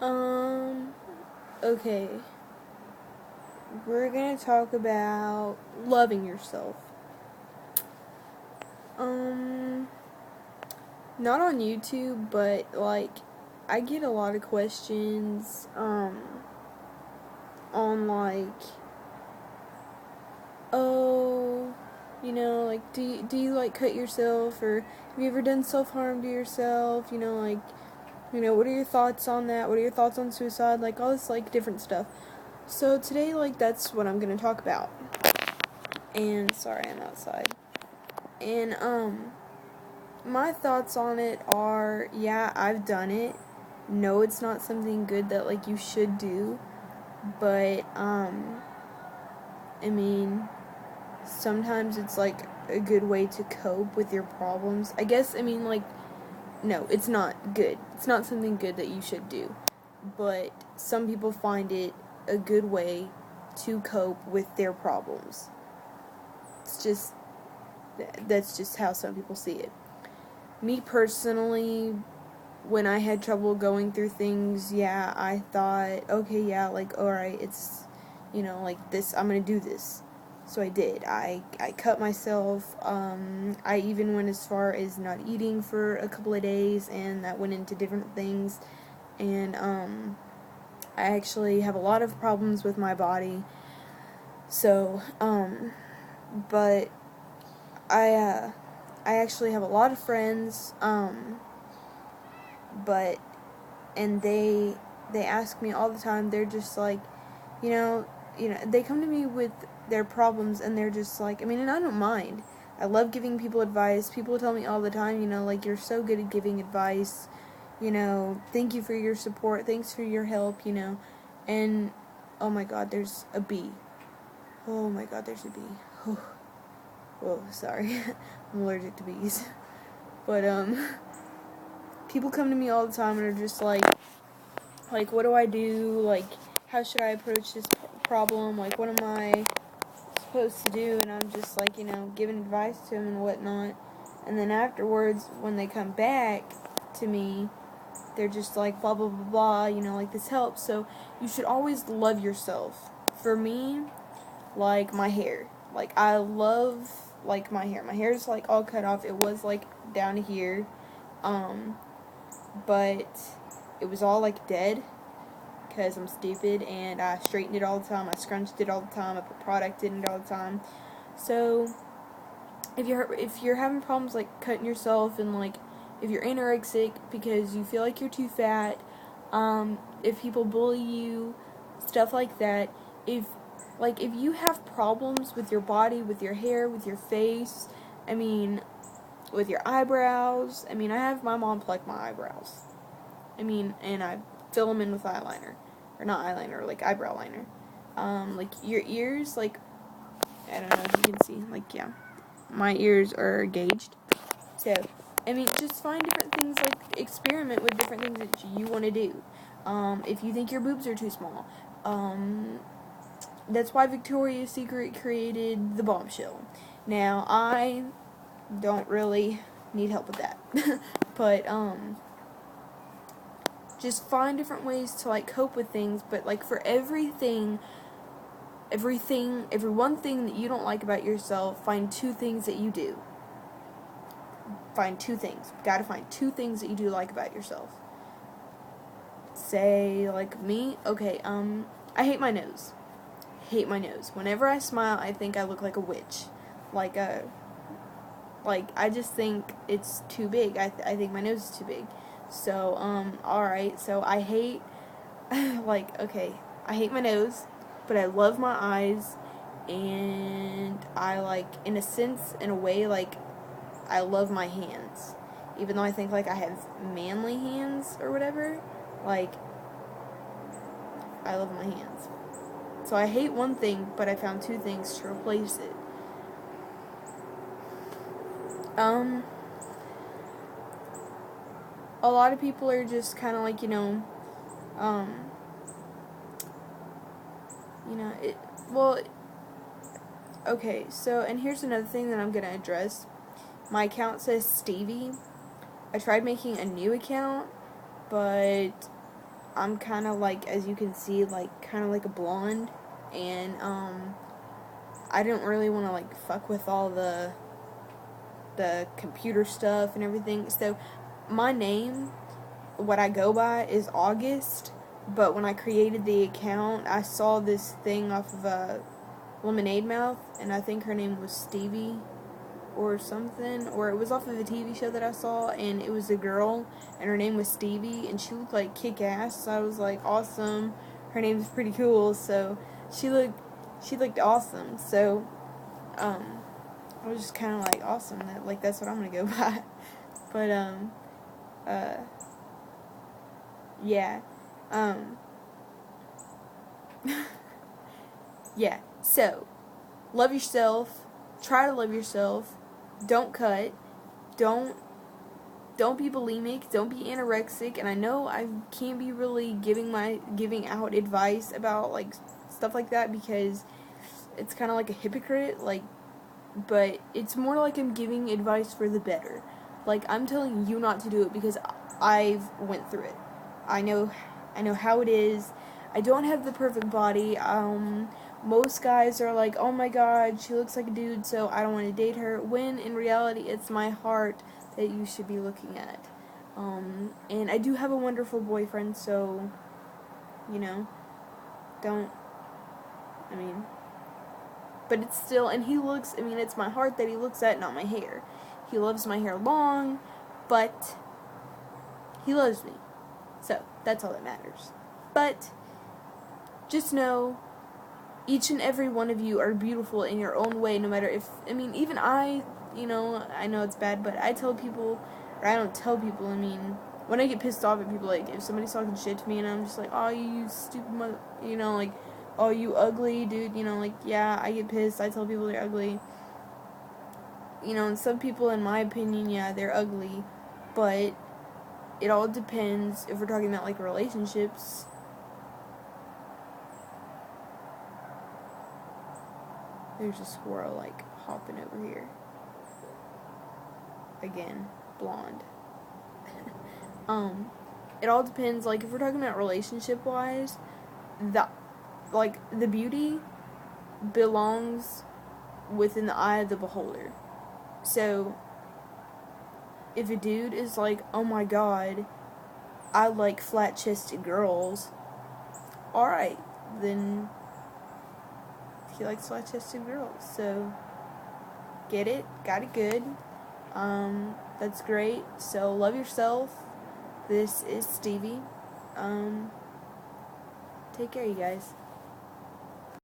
Um, okay. We're gonna talk about loving yourself. Um, Not on YouTube, but, like, I get a lot of questions, on, like, oh, like, do you, like, cut yourself, or have you ever done self-harm to yourself, like, what are your thoughts on that, what are your thoughts on suicide, like, all this, like, different stuff. So today, like, that's what I'm gonna talk about. And, sorry, I'm outside. And, my thoughts on it are, yeah, I've done it. No, it's not something good that, like, you should do. But, I mean, sometimes it's, like, a good way to cope with your problems. I guess, I mean, like, no, it's not good. It's not something good that you should do. But some people find it a good way to cope with their problems. That's just how some people see it. Me personally, when I had trouble going through things, yeah, I thought, okay, yeah, like, alright, it's, like, this, I'm gonna do this. So I did. I cut myself. I even went as far as not eating for a couple of days, and that went into different things. And, I actually have a lot of problems with my body. So, but I actually have a lot of friends, and they ask me all the time, they're just like, they come to me with their problems, and they're just like, I mean, and I don't mind. I love giving people advice. People tell me all the time, like, you're so good at giving advice, thank you for your support, thanks for your help, and, oh my god, there's a bee. Oh my god, there's a bee. Whoa, sorry. I'm allergic to bees. But, people come to me all the time and are just like, what do I do? Like, how should I approach this problem? Like, what am I supposed to do? And I'm just like, giving advice to them and whatnot. And then afterwards, when they come back to me, they're just like, blah, blah, blah, blah, like, this helps. So, you should always love yourself. For me, like, my hair. Like, I love, like, my hair. My hair is, like, all cut off. It was, like, down here. But it was all, like, dead. Because I'm stupid, and I straightened it all the time. I scrunched it all the time. I put product in it all the time. So, if you're having problems, like, cutting yourself, and, like, if you're anorexic because you feel like you're too fat, if people bully you, stuff like that, if you have problems with your body, with your hair, with your face, I mean, with your eyebrows, I mean, I have my mom pluck my eyebrows. I mean, and I fill them in with eyeliner. Or not eyeliner, like eyebrow liner. Like, your ears, like, I don't know if you can see, like, yeah. My ears are gauged. So, I mean, just find different things, like, experiment with different things that you want to do. If you think your boobs are too small. That's why Victoria's Secret created the bombshell. Now, I don't really need help with that. But, just find different ways to, like, cope with things, but, like, for every one thing that you don't like about yourself, find two things that you do. Find two things. You gotta find two things that you do like about yourself. Say, like, me, okay, I hate my nose. Hate my nose. Whenever I smile, I think I look like a witch. I just think it's too big. I think my nose is too big. So, alright, so I hate, okay, I hate my nose, but I love my eyes, and I, like, in a way, like, I love my hands. Even though I think, like, I have manly hands, or whatever, like, I love my hands. So I hate one thing, but I found two things to replace it. A lot of people are just kind of like, okay, so, and here's another thing that I'm going to address. My account says Stevie. I tried making a new account, but I'm kind of like, as you can see, like kind of like a blonde, and I didn't really want to like fuck with all the computer stuff and everything. So my name, what I go by, is August. But when I created the account, I saw this thing off of Lemonade Mouth, and I think her name was Stevie or something, or it was off of a TV show that I saw, and it was a girl, and her name was Stevie, and she looked like kick-ass, so I was like, awesome, her name's pretty cool, so she looked awesome, so, I was just kind of like, awesome, that, like, that's what I'm gonna go by, but, yeah, yeah, so, love yourself, try to love yourself, don't cut, don't be bulimic, don't be anorexic, and I know I can't be really giving out advice about, like, stuff like that, because it's kind of like a hypocrite, like, but it's more like I'm giving advice for the better. Like, I'm telling you not to do it because I've went through it. I know how it is. I don't have the perfect body. Most guys are like, oh my god, she looks like a dude, so I don't want to date her, when in reality it's my heart that you should be looking at. And I do have a wonderful boyfriend, so, you know, but it's still, and it's my heart that he looks at, not my hair. He loves my hair long, but he loves me. So, that's all that matters. But, just know, each and every one of you are beautiful in your own way, no matter even I know it's bad, but I tell people, or I don't tell people, when I get pissed off at people, like, if somebody's talking shit to me, and I'm just like, oh, you stupid mother, like, oh, you ugly, dude, like, yeah, I get pissed, I tell people they're ugly, and some people, in my opinion, yeah, they're ugly, but it all depends, if we're talking about, like, relationships. There's a squirrel, like, hopping over here. Again, blonde. It all depends, like, if we're talking about relationship-wise, the beauty belongs within the eye of the beholder. So, if a dude is like, oh my god, I like flat-chested girls, alright, then he likes flat-chested girls, so get it, got it good, that's great, so love yourself. This is Stevie, take care, you guys.